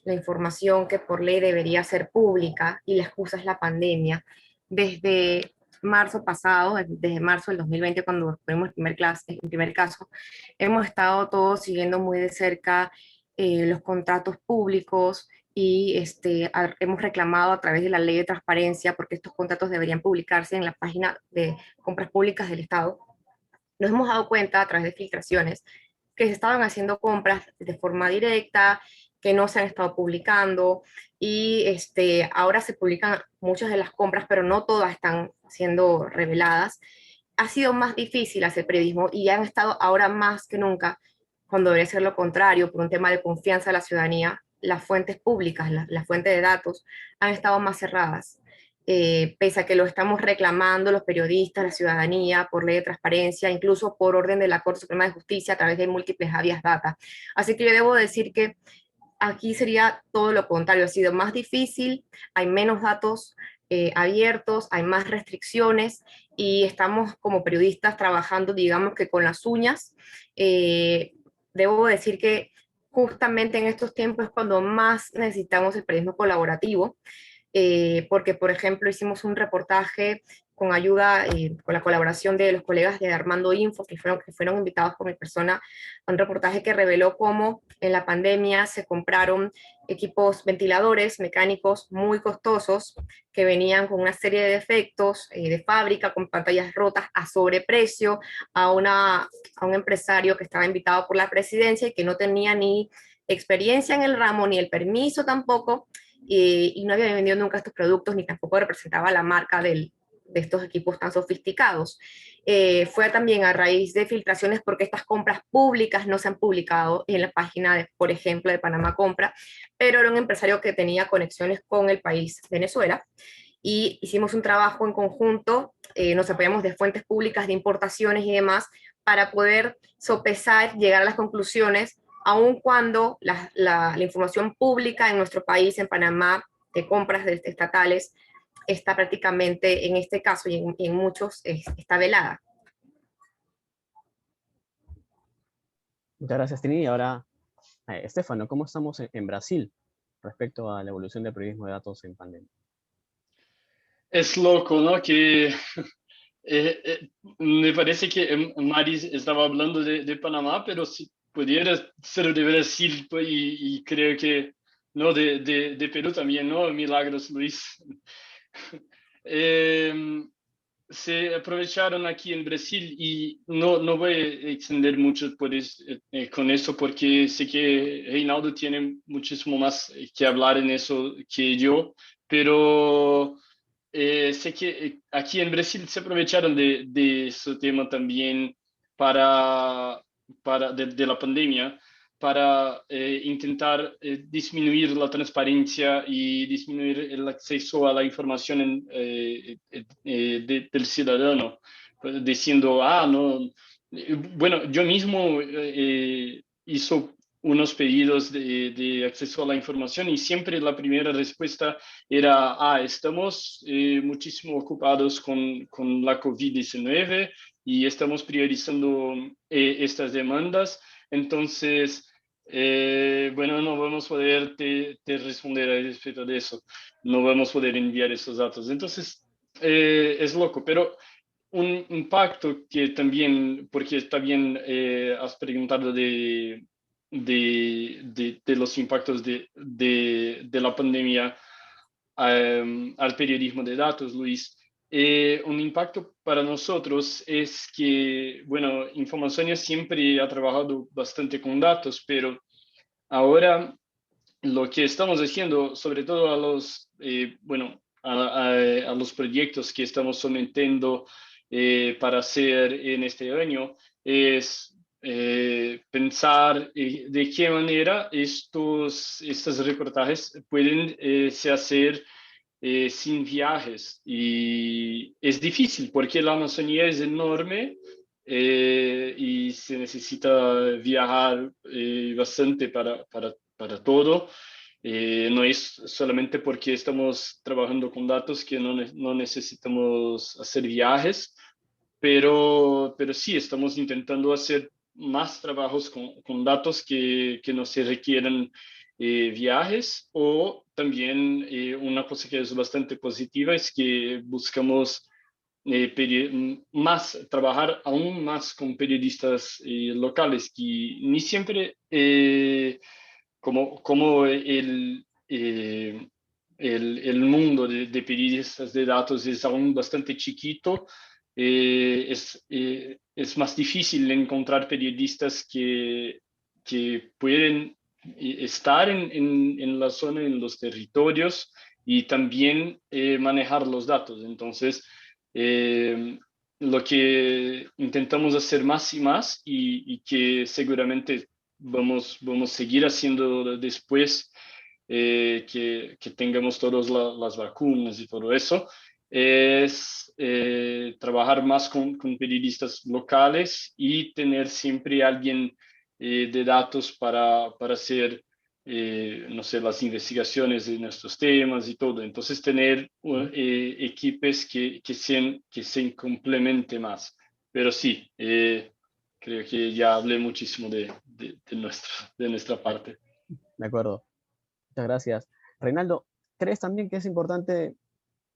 información que por ley debería ser pública, y la excusa es la pandemia. Desde marzo pasado, desde marzo del 2020, cuando tuvimos el primer caso, hemos estado todos siguiendo muy de cerca los contratos públicos y hemos reclamado a través de la ley de transparencia, porque estos contratos deberían publicarse en la página de compras públicas del Estado. Nos hemos dado cuenta a través de filtraciones que se estaban haciendo compras de forma directa, que no se han estado publicando y ahora se publican muchas de las compras, pero no todas están siendo reveladas. Ha sido más difícil hacer periodismo y han estado ahora más que nunca, cuando debería ser lo contrario, por un tema de confianza de la ciudadanía, las fuentes públicas, las fuentes de datos han estado más cerradas. Pese a que lo estamos reclamando los periodistas, la ciudadanía, por ley de transparencia, incluso por orden de la Corte Suprema de Justicia a través de múltiples habeas data. Así que yo debo decir que aquí sería todo lo contrario, ha sido más difícil, hay menos datos abiertos, hay más restricciones y estamos como periodistas trabajando, digamos que con las uñas. Debo decir que justamente en estos tiempos es cuando más necesitamos el periodismo colaborativo, porque, por ejemplo, hicimos un reportaje con ayuda, con la colaboración de los colegas de Armando Info, que fueron invitados por mi persona, a un reportaje que reveló cómo en la pandemia se compraron equipos ventiladores mecánicos muy costosos que venían con una serie de defectos de fábrica, con pantallas rotas a sobreprecio, a un empresario que estaba invitado por la presidencia y que no tenía ni experiencia en el ramo, ni el permiso tampoco, y no había vendido nunca estos productos, ni tampoco representaba la marca de estos equipos tan sofisticados. Fue también a raíz de filtraciones porque estas compras públicas no se han publicado en la página, por ejemplo, de Panamá Compra, pero era un empresario que tenía conexiones con el país Venezuela, y hicimos un trabajo en conjunto, nos apoyamos de fuentes públicas de importaciones y demás, para poder sopesar, llegar a las conclusiones, aun cuando la información pública en nuestro país, en Panamá, de compras estatales, está prácticamente, en este caso y en muchos, está velada. Muchas gracias, Trini. Y ahora, Estefano, ¿cómo estamos en Brasil respecto a la evolución del periodismo de datos en pandemia? Es loco, ¿no? Que me parece que Maris estaba hablando de Panamá, pero si pudiera ser de Brasil, pues, y creo que no de Perú también, ¿no? Milagros, Luis. Se aprovecharon aquí en Brasil y no voy a extender mucho con eso porque sé que Reinaldo tiene muchísimo más que hablar en eso que yo, pero sé que aquí en Brasil se aprovecharon de ese tema también de la pandemia para intentar disminuir la transparencia y disminuir el acceso a la información del ciudadano, diciendo, no, bueno, yo mismo hizo unos pedidos de acceso a la información y siempre la primera respuesta era, estamos muchísimo ocupados con la COVID-19 y estamos priorizando estas demandas, entonces, bueno, no vamos a poder te responder a respecto de eso, no vamos a poder enviar esos datos. Entonces, es loco, pero un impacto que también, porque también has preguntado de los impactos de la pandemia al periodismo de datos, Luis. Un impacto para nosotros es que, bueno, Infoamazonia siempre ha trabajado bastante con datos, pero ahora lo que estamos haciendo, sobre todo a los, bueno, a los proyectos que estamos sometiendo para hacer en este año, es pensar de qué manera estos reportajes pueden se hacer sin viajes. Y es difícil porque la Amazonía es enorme y se necesita viajar bastante para todo. No es solamente porque estamos trabajando con datos que no necesitamos hacer viajes, pero sí estamos intentando hacer más trabajos con datos que no se requieran viajes, o también una cosa que es bastante positiva es que buscamos trabajar aún más con periodistas locales, que ni siempre como el mundo de periodistas de datos es aún bastante chiquito, es más difícil encontrar periodistas que pueden estar en la zona, en los territorios y también manejar los datos. Entonces, lo que intentamos hacer más y más y que seguramente vamos a seguir haciendo después que tengamos todas las vacunas y todo eso, es trabajar más con periodistas locales y tener siempre alguien de datos para hacer, no sé, las investigaciones de nuestros temas y todo. Entonces, tener equipos que se complementen más. Pero sí, creo que ya hablé muchísimo de nuestra parte. De acuerdo. Muchas gracias. Reinaldo, ¿crees también que es importante,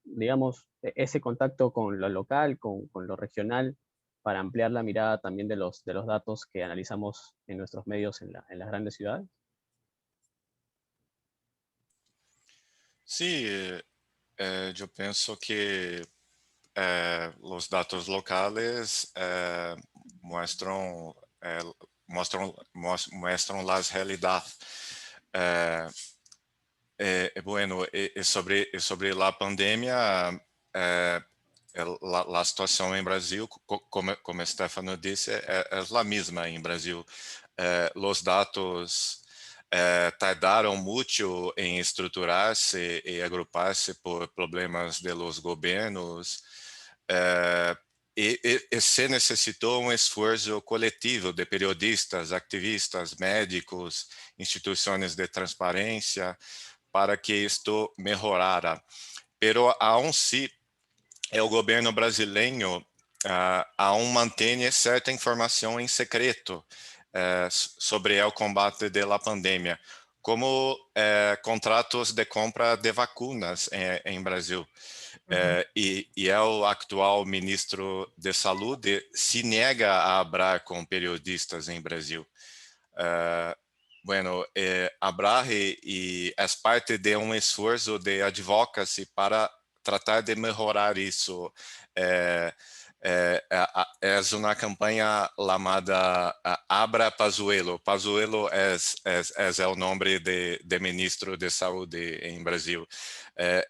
digamos, ese contacto con lo local, con lo regional, para ampliar la mirada también de los datos que analizamos en nuestros medios en las grandes ciudades? Sí, yo pienso que los datos locales muestran, muestran la realidad. Bueno, sobre la pandemia, la situación en Brasil, como Stefano dice, es la misma en Brasil. Los datos tardaron mucho en estructurarse y agruparse por problemas de los gobiernos. E se necessitou um esforço coletivo de periodistas, activistas, médicos, instituições de transparência para que isto melhorara. Pero aún sí, o governo brasileiro aún mantém certa informação em secreto sobre o combate da pandemia, como contratos de compra de vacinas em Brasil. E o atual ministro de Saúde se nega a hablar com periodistas em Brasil. Bueno, hablar e é parte de esforço de advocacy para tratar de melhorar isso. É uma campanha chamada Abra Pazuello. Pazuello é o nome de ministro de Saúde em Brasil. É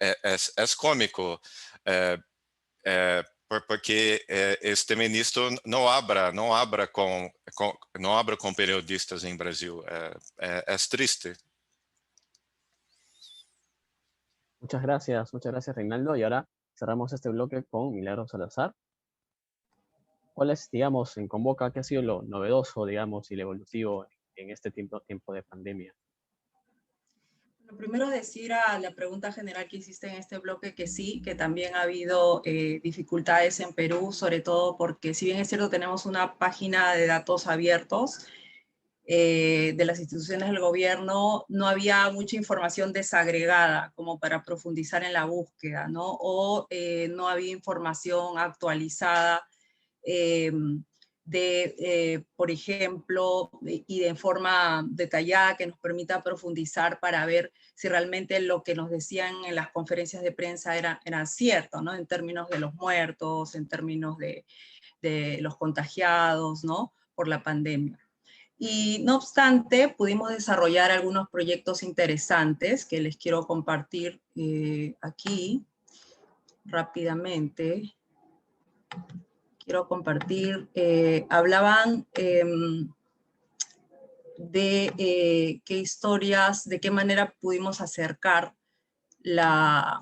cômico, porque este ministro não abra com periodistas em Brasil. É triste. Muchas gracias Reinaldo. Y ahora cerramos este bloque con Milagros Salazar. ¿Cuál es, digamos, en Convoca, qué ha sido lo novedoso, digamos, y lo evolutivo en este tiempo de pandemia? Lo primero decir a la pregunta general que hiciste en este bloque que sí, que también ha habido dificultades en Perú, sobre todo porque si bien es cierto tenemos una página de datos abiertos de las instituciones del gobierno, no había mucha información desagregada como para profundizar en la búsqueda, ¿no? O no había información actualizada por ejemplo, y de forma detallada que nos permita profundizar para ver si realmente lo que nos decían en las conferencias de prensa era cierto, ¿no? En términos de los muertos, en términos de los contagiados, ¿no? Por la pandemia. Y no obstante, pudimos desarrollar algunos proyectos interesantes que les quiero compartir aquí rápidamente. Quiero compartir, hablaban de qué historias, de qué manera pudimos acercar las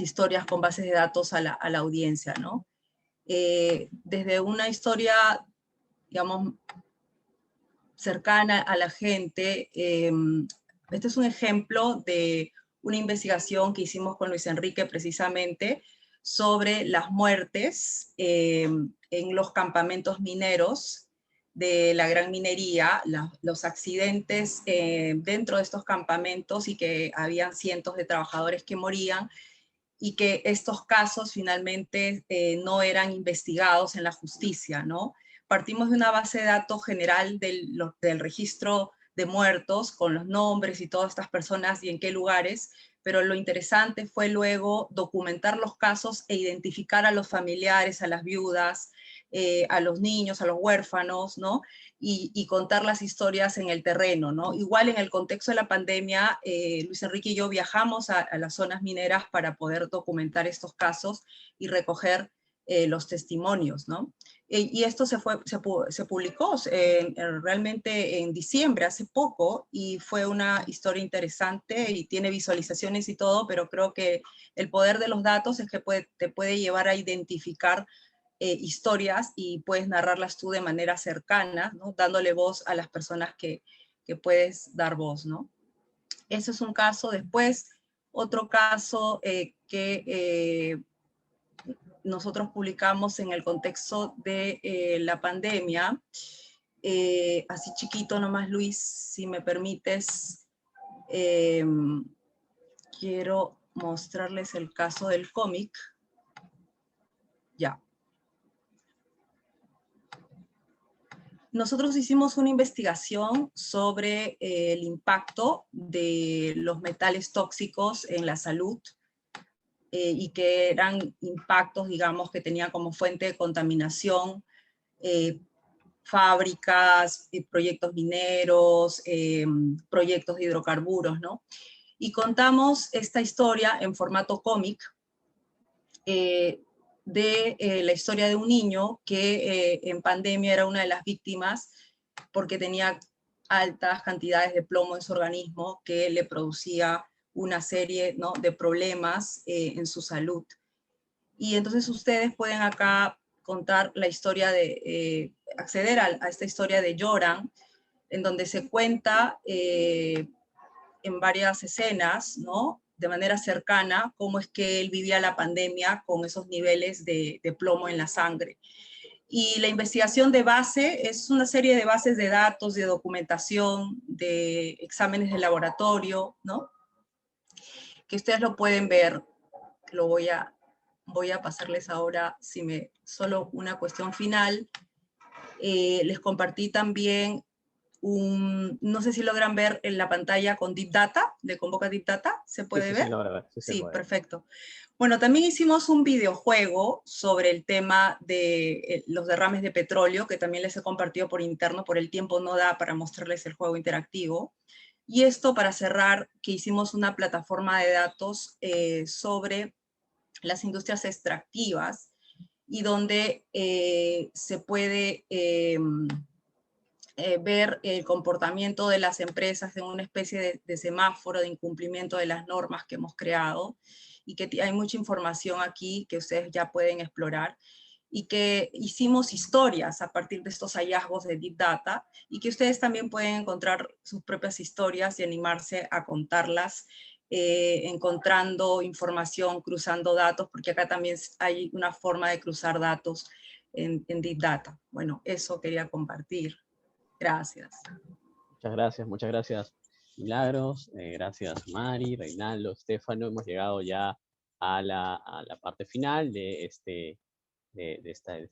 historias con bases de datos a la audiencia, ¿no? Desde una historia, digamos, cercana a la gente, este es un ejemplo de una investigación que hicimos con Luis Enrique precisamente, sobre las muertes en los campamentos mineros de la gran minería, los accidentes dentro de estos campamentos y que habían cientos de trabajadores que morían y que estos casos finalmente no eran investigados en la justicia, ¿no? Partimos de una base de datos general del registro de muertos, con los nombres y todas estas personas y en qué lugares, pero lo interesante fue luego documentar los casos e identificar a los familiares, a las viudas, a los niños, a los huérfanos, ¿no? Y contar las historias en el terreno, ¿no? Igual en el contexto de la pandemia, Luis Enrique y yo viajamos a las zonas mineras para poder documentar estos casos y recoger los testimonios, ¿no? Y esto se publicó realmente en diciembre, hace poco, y fue una historia interesante y tiene visualizaciones y todo, pero creo que el poder de los datos es que te puede llevar a identificar historias y puedes narrarlas tú de manera cercana, ¿no? Dándole voz a las personas que puedes dar voz, ¿no? Ese es un caso. Después, otro caso que nosotros publicamos en el contexto de la pandemia, así chiquito nomás, Luis, si me permites, quiero mostrarles el caso del cómic. Ya. Nosotros hicimos una investigación sobre el impacto de los metales tóxicos en la salud y que eran impactos, digamos, que tenían como fuente de contaminación fábricas, proyectos mineros, proyectos de hidrocarburos, ¿no? Y contamos esta historia en formato cómic de la historia de un niño que en pandemia era una de las víctimas porque tenía altas cantidades de plomo en su organismo que le producía una serie, ¿no?, de problemas en su salud. Y entonces ustedes pueden acá contar la historia de, acceder a esta historia de Yoram, en donde se cuenta en varias escenas, ¿no?, de manera cercana, cómo es que él vivía la pandemia con esos niveles de plomo en la sangre. Y la investigación de base es una serie de bases de datos, de documentación, de exámenes de laboratorio, ¿no?, que ustedes lo pueden ver. Lo voy a pasarles ahora, solo una cuestión final. Les compartí también no sé si logran ver en la pantalla con Deep Data, de Convoca Deep Data, ¿se puede ver? Sí, logra ver. Sí, perfecto. Bueno, también hicimos un videojuego sobre el tema de los derrames de petróleo, que también les he compartido por interno, por el tiempo no da para mostrarles el juego interactivo. Y esto para cerrar, que hicimos una plataforma de datos sobre las industrias extractivas y donde se puede ver el comportamiento de las empresas en una especie de semáforo de incumplimiento de las normas que hemos creado, y que hay mucha información aquí que ustedes ya pueden explorar, y que hicimos historias a partir de estos hallazgos de Deep Data, y que ustedes también pueden encontrar sus propias historias y animarse a contarlas, encontrando información, cruzando datos, porque acá también hay una forma de cruzar datos en Deep Data. Bueno, eso quería compartir. Gracias. Muchas gracias, Milagros. Gracias, Mari, Reinaldo, Estefano. Hemos llegado ya a la parte final de este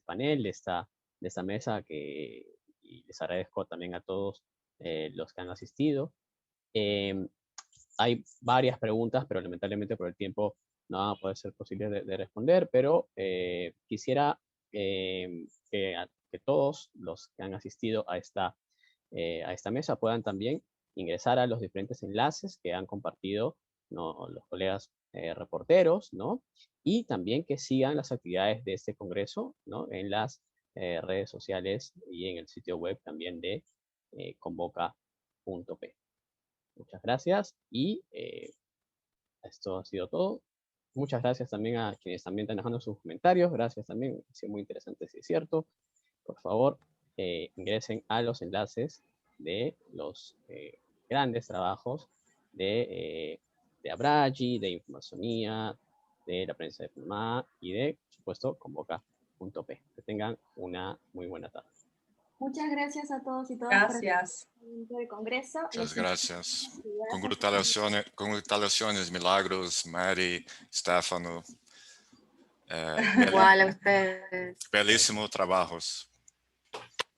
panel, de esta mesa, y les agradezco también a todos los que han asistido. Hay varias preguntas, pero lamentablemente por el tiempo no va a poder ser posible de responder, pero quisiera que todos los que han asistido a esta mesa puedan también ingresar a los diferentes enlaces que han compartido, ¿no?, los colegas reporteros, ¿no?, y también que sigan las actividades de este congreso, ¿no?, en las redes sociales y en el sitio web también de convoca.p. Muchas gracias y esto ha sido todo. Muchas gracias también a quienes también están dejando sus comentarios. Gracias también, ha sido muy interesante, si es cierto. Por favor, ingresen a los enlaces de los grandes trabajos de Abragi, de Informacionía, de la prensa de Panamá y de, por supuesto, Convoca.p. Que tengan una muy buena tarde. Muchas gracias a todos y todas Gracias. por el Congreso. Muchas gracias. Congratulaciones, Milagros, Mari, Stefano. Igual a ustedes. Belísimos trabajos.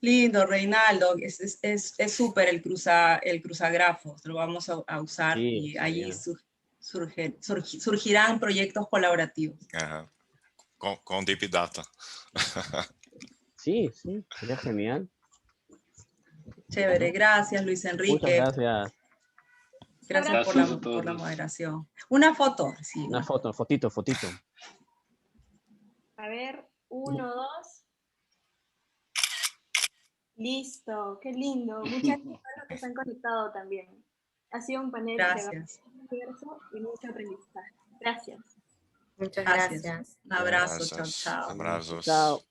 Lindo, Reinaldo. Es súper el cruzagrafos. Lo vamos a usar Sí, y allí genial. surgirán proyectos colaborativos. Ajá. Con Deep Data. Sí, sí, sería genial. Chévere, gracias Luis Enrique. Muchas gracias. Gracias por Gracias a la todos. moderación. Una foto, sí. Una foto, fotito. A ver, 1, 2. Listo, qué lindo. Muchas gracias a los que se han conectado también. Ha sido un panel Gracias. diverso y mucho aprendizaje. Gracias. Muchas Gracias. gracias. Un abrazo, Gracias. chao, chao. Abrazos. Chao.